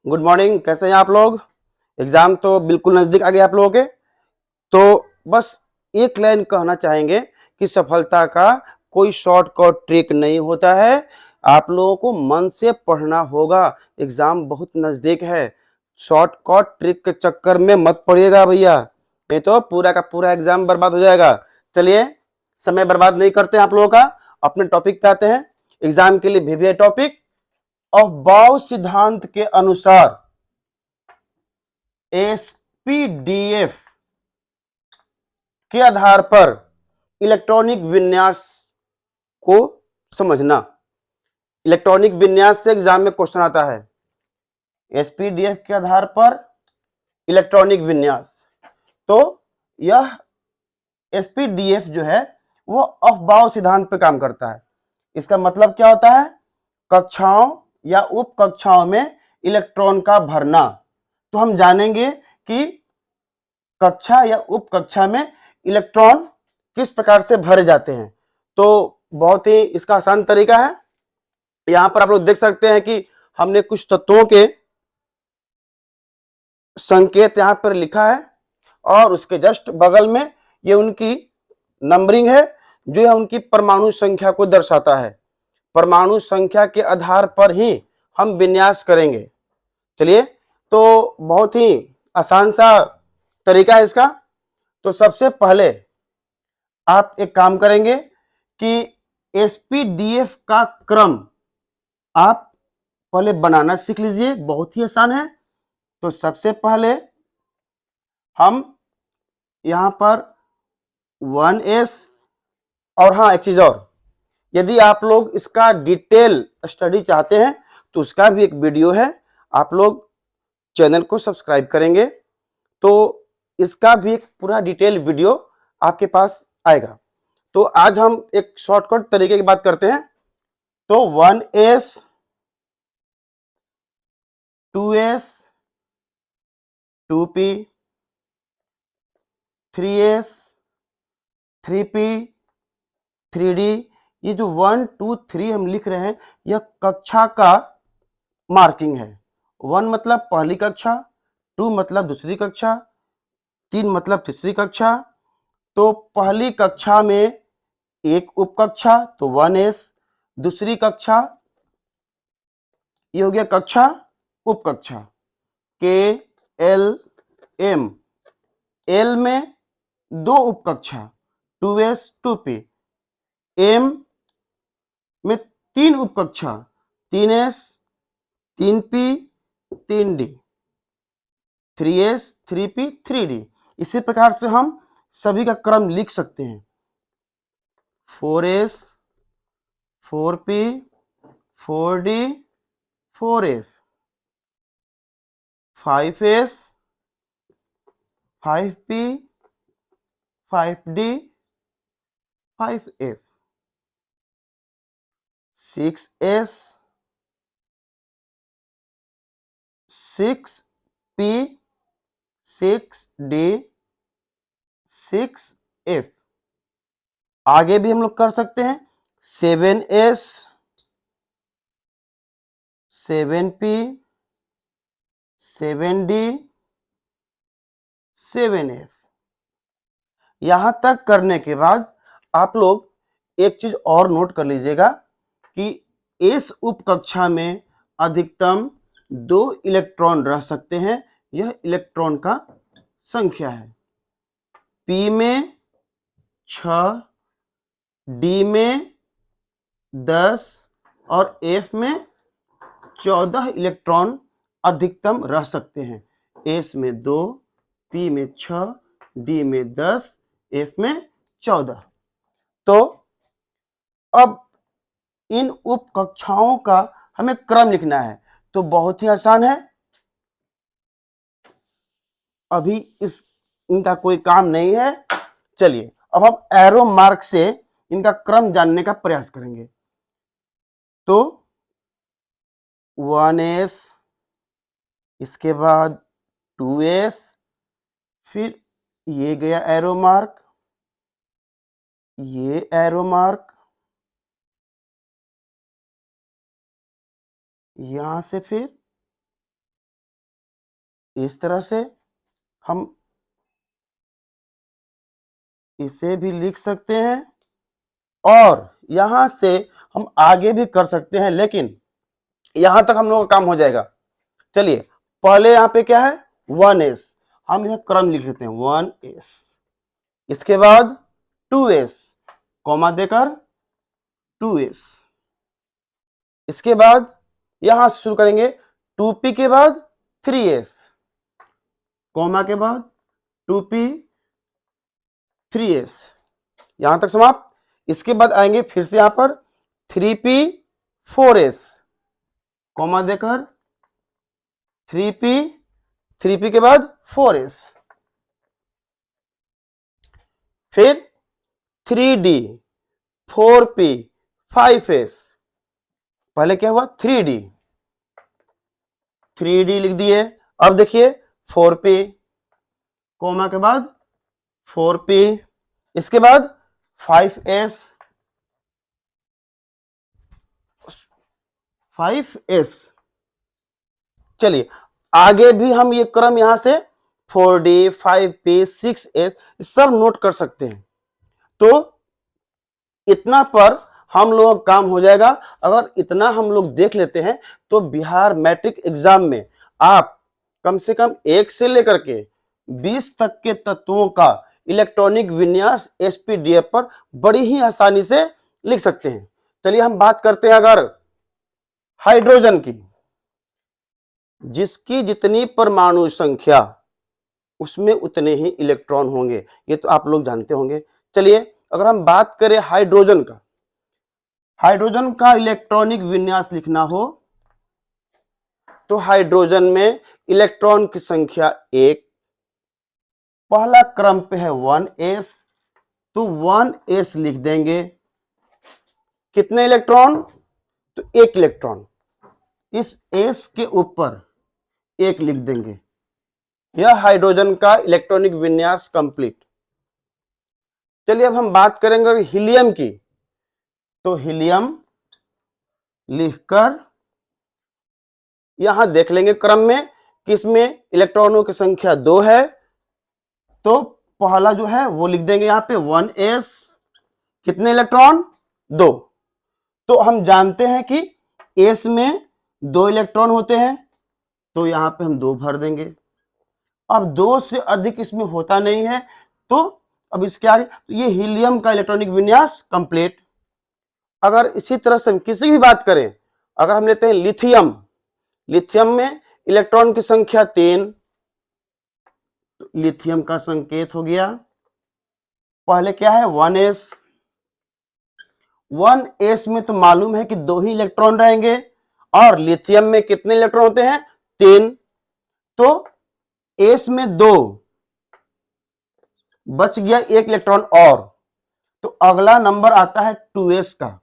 Good morning. कैसे हैं आप लोग? एग्जाम तो बिल्कुल नजदीक आ गया आप लोगों के। तो बस एक लाइन कहना चाहेंगे कि सफलता का कोई शॉर्टकट ट्रिक नहीं होता है। आप लोगों को मन से पढ़ना होगा। एग्जाम बहुत नजदीक है। शॉर्टकट ट्रिक के चक्कर में मत पड़िएगा भैया, नहीं तो पूरा का पूरा एग्जाम बर्बाद हो जाएगा। चलिए, समय बर्बाद नहीं करते हैं आप लोगों का, अपने टॉपिक पे आते हैं। एग्जाम के लिए भी टॉपिक अफबाउ सिद्धांत के अनुसार एसपीडीएफ के आधार पर इलेक्ट्रॉनिक विन्यास को समझना। इलेक्ट्रॉनिक विन्यास से एग्जाम में क्वेश्चन आता है। एसपीडीएफ के आधार पर इलेक्ट्रॉनिक विन्यास, तो यह एसपीडीएफ जो है वो अफबाउ सिद्धांत पे काम करता है। इसका मतलब क्या होता है? कक्षाओं या उप कक्षाओं में इलेक्ट्रॉन का भरना। तो हम जानेंगे कि कक्षा या उप कक्षा में इलेक्ट्रॉन किस प्रकार से भरे जाते हैं। तो बहुत ही इसका आसान तरीका है। यहां पर आप लोग देख सकते हैं कि हमने कुछ तत्वों के संकेत यहां पर लिखा है और उसके जस्ट बगल में ये उनकी नंबरिंग है, जो है उनकी परमाणु संख्या को दर्शाता है। परमाणु संख्या के आधार पर ही हम विन्यास करेंगे। चलिए, तो बहुत ही आसान सा तरीका है इसका। तो सबसे पहले आप एक काम करेंगे कि एसपीडीएफ का क्रम आप पहले बनाना सीख लीजिए, बहुत ही आसान है। तो सबसे पहले हम यहां पर 1s, और हाँ एक चीज और, यदि आप लोग इसका डिटेल स्टडी चाहते हैं तो उसका भी एक वीडियो है। आप लोग चैनल को सब्सक्राइब करेंगे तो इसका भी एक पूरा डिटेल वीडियो आपके पास आएगा। तो आज हम एक शॉर्टकट तरीके की बात करते हैं। तो 1s, 2s, 2p, 3s, 3p, 3d, ये जो 1 2 3 हम लिख रहे हैं यह कक्षा का मार्किंग है। 1 मतलब पहली कक्षा, 2 मतलब दूसरी कक्षा, 3 मतलब तीसरी कक्षा। तो पहली कक्षा में एक उप कक्षा तो 1s, दूसरी कक्षा ये हो गया कक्षा उप कक्षा के एल एम, एल में दो उप कक्षा 2s 2p, एम में तीन उप कक्षा 3s 3p 3d, 3s 3p 3d। इसी प्रकार से हम सभी का क्रम लिख सकते हैं। 4s 4p 4d 4f, 5s 5p 5d 5f, 6s 6p 6d 6f। आगे भी हम लोग कर सकते हैं। 7s 7p 7d 7f। यहां तक करने के बाद आप लोग एक चीज और नोट कर लीजिएगा कि इस उप कक्षा में अधिकतम 2 इलेक्ट्रॉन रह सकते हैं। यह इलेक्ट्रॉन का संख्या है। p में 6, d में 10 और f में 14 इलेक्ट्रॉन अधिकतम रह सकते हैं। s में 2, p में 6, d में 10, f में 14। तो अब इन उप कक्षाओं का हमें क्रम लिखना है। तो बहुत ही आसान है, अभी इनका कोई काम नहीं है। चलिए, अब हम एरो मार्क से इनका क्रम जानने का प्रयास करेंगे। तो 1s, इसके बाद 2s, फिर ये गया एरो मार्क, ये एरो मार्क, यहां से फिर इस तरह से हम इसे भी लिख सकते हैं और यहां से हम आगे भी कर सकते हैं, लेकिन यहां तक हम लोगों का काम हो जाएगा। चलिए पहले यहां पे क्या है 1s, हम यह क्रम लिख लेते हैं 1s, इसके बाद 2s कॉमा देकर 2s, इसके बाद यहां से शुरू करेंगे 2p के बाद 3s कॉमा के बाद 2p 3s, यहां तक समाप्त। इसके बाद आएंगे फिर से यहां पर 3p 4s कॉमा देकर 3p के बाद 4s, फिर 3d 4p 5s, पहले क्या हुआ 3d लिख दिए। अब देखिए 4p कोमा के बाद 4p, इसके बाद 5s 5s। चलिए आगे भी हम ये क्रम यहां से 4d 5p 6s सब नोट कर सकते हैं। तो इतना पर हम लोगों का काम हो जाएगा। अगर इतना हम लोग देख लेते हैं तो बिहार मैट्रिक एग्जाम में आप कम से कम 1 से लेकर के 20 तक के तत्वों का इलेक्ट्रॉनिक विन्यास एसपीडीएफ पर बड़ी ही आसानी से लिख सकते हैं। चलिए हम बात करते हैं अगर हाइड्रोजन की, जिसकी जितनी परमाणु संख्या उसमें उतने ही इलेक्ट्रॉन होंगे, ये तो आप लोग जानते होंगे। चलिए अगर हम बात करें हाइड्रोजन का, हाइड्रोजन का इलेक्ट्रॉनिक विन्यास लिखना हो तो हाइड्रोजन में इलेक्ट्रॉन की संख्या 1, पहला क्रम पे है 1s, तो 1s लिख देंगे। कितने इलेक्ट्रॉन, तो 1 इलेक्ट्रॉन, इस s के ऊपर 1 लिख देंगे। यह हाइड्रोजन का इलेक्ट्रॉनिक विन्यास कंप्लीट। चलिए अब हम बात करेंगे हीलियम की, तो हीलियम लिखकर यहां देख लेंगे क्रम में कि इसमें इलेक्ट्रॉनों की संख्या 2 है, तो पहला जो है वो लिख देंगे यहां पे 1s, कितने इलेक्ट्रॉन 2। तो हम जानते हैं कि s में 2 इलेक्ट्रॉन होते हैं, तो यहां पे हम 2 भर देंगे। अब 2 से अधिक इसमें होता नहीं है, तो अब इसके आगे तो ये हीलियम का इलेक्ट्रॉनिक विन्यास कंप्लीट। अगर इसी तरह से हम किसी भी बात करें, अगर हम लेते हैं लिथियम, लिथियम में इलेक्ट्रॉन की संख्या 3, तो लिथियम का संकेत हो गया, पहले क्या है 1s, 1s में तो मालूम है कि 2 ही इलेक्ट्रॉन रहेंगे, और लिथियम में कितने इलेक्ट्रॉन होते हैं 3, तो s में 2 बच गया 1 इलेक्ट्रॉन और, तो अगला नंबर आता है 2s का,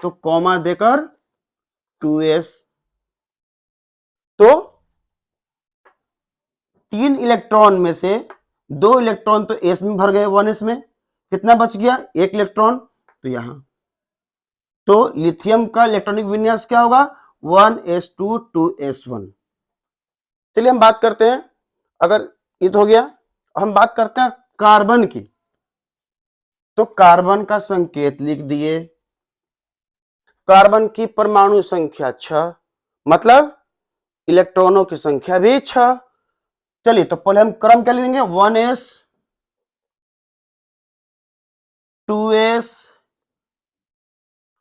तो कॉमा देकर 2s, तो 3 इलेक्ट्रॉन में से 2 इलेक्ट्रॉन तो s में भर गए, 1s में कितना बच गया 1 इलेक्ट्रॉन, तो यहां तो लिथियम का इलेक्ट्रॉनिक विन्यास क्या होगा 1s2 2s1। चलिए हम बात करते हैं, अगर ये तो हो गया, हम बात करते हैं कार्बन की, तो कार्बन का संकेत लिख दिए। कार्बन की परमाणु संख्या 6, मतलब इलेक्ट्रॉनों की संख्या भी 6। चलिए तो पहले हम क्रम क्या लिखेंगे 1s 2s,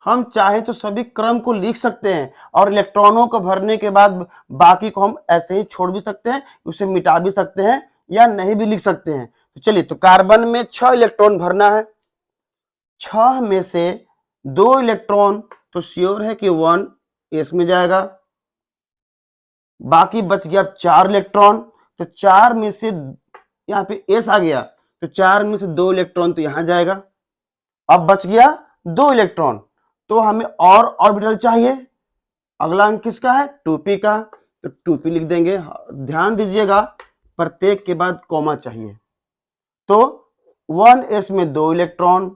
हम चाहे तो सभी क्रम को लिख सकते हैं और इलेक्ट्रॉनों को भरने के बाद बाकी को हम ऐसे ही छोड़ भी सकते हैं, उसे मिटा भी सकते हैं या नहीं भी लिख सकते हैं। तो चलिए तो कार्बन में 6 इलेक्ट्रॉन भरना है, 6 में से 2 इलेक्ट्रॉन तो श्योर है कि 1s में जाएगा, बाकी बच गया 4 इलेक्ट्रॉन, तो 4 में से यहाँ पे s आ गया, तो 4 में से 2 इलेक्ट्रॉन तो यहां जाएगा, अब बच गया 2 इलेक्ट्रॉन, तो हमें और ऑर्बिटल चाहिए। अगला अंक किसका है 2p का, तो 2p लिख देंगे। ध्यान दीजिएगा प्रत्येक के बाद कॉमा चाहिए, तो 1s में 2 इलेक्ट्रॉन,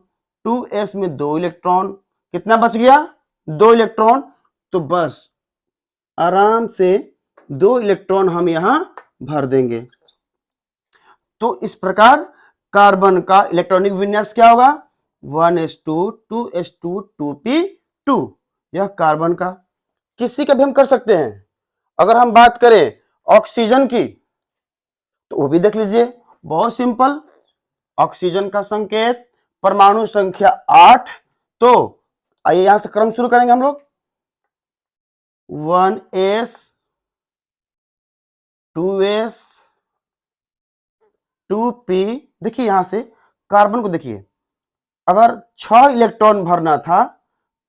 2s में 2 इलेक्ट्रॉन, कितना बच गया 2 इलेक्ट्रॉन, तो बस आराम से 2 इलेक्ट्रॉन हम यहां भर देंगे। तो इस प्रकार कार्बन का इलेक्ट्रॉनिक विन्यास क्या होगा, 1s2 2s2 2p2। यह कार्बन का। किसी का भी हम कर सकते हैं। अगर हम बात करें ऑक्सीजन की तो वो भी देख लीजिए, बहुत सिंपल। ऑक्सीजन का संकेत परमाणु संख्या 8। तो आइए यहां से क्रम शुरू करेंगे हम लोग। 1s 2s 2p। देखिए यहां से कार्बन को देखिए, अगर 6 इलेक्ट्रॉन भरना था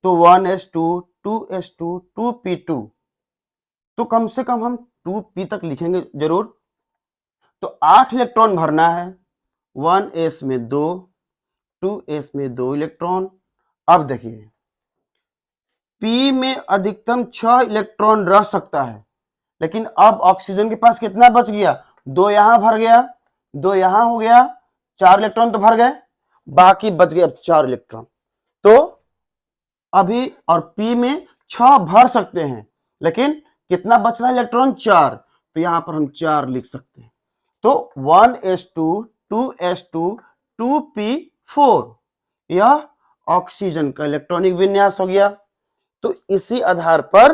तो 1s2 2s2 2p2, तो कम से कम हम 2p तक लिखेंगे जरूर। तो 8 इलेक्ट्रॉन भरना है, 1s में 2, 2s में 2 इलेक्ट्रॉन। अब देखिए p में अधिकतम 6 इलेक्ट्रॉन रह सकता है, लेकिन अब ऑक्सीजन के पास कितना बच गया, 2 यहां भर गया, 2 यहां हो गया, 4 इलेक्ट्रॉन तो भर गए, बाकी बच गए अब 4 इलेक्ट्रॉन। तो अभी और p में 6 भर सकते हैं, लेकिन कितना बच रहा है इलेक्ट्रॉन, 4। तो यहां पर हम 4 लिख सकते हैं। तो 1s2 2s2 2p4 यह ऑक्सीजन का इलेक्ट्रॉनिक विन्यास हो गया। तो इसी आधार पर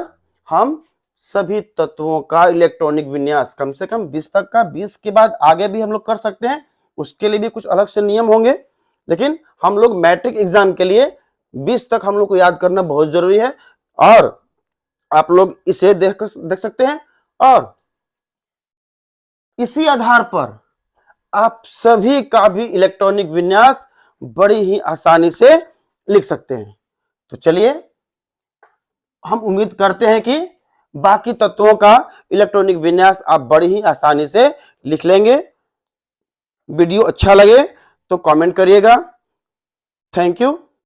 हम सभी तत्वों का इलेक्ट्रॉनिक विन्यास कम से कम 20 तक का, 20 के बाद आगे भी हम लोग कर सकते हैं, उसके लिए भी कुछ अलग से नियम होंगे, लेकिन हम लोग मैट्रिक एग्जाम के लिए 20 तक हम लोग को याद करना बहुत जरूरी है। और आप लोग इसे देख सकते हैं, और इसी आधार पर आप सभी का भी इलेक्ट्रॉनिक विन्यास बड़ी ही आसानी से लिख सकते हैं। तो चलिए हम उम्मीद करते हैं कि बाकी तत्वों का इलेक्ट्रॉनिक विन्यास आप बड़ी ही आसानी से लिख लेंगे। वीडियो अच्छा लगे तो कमेंट करिएगा। Thank you.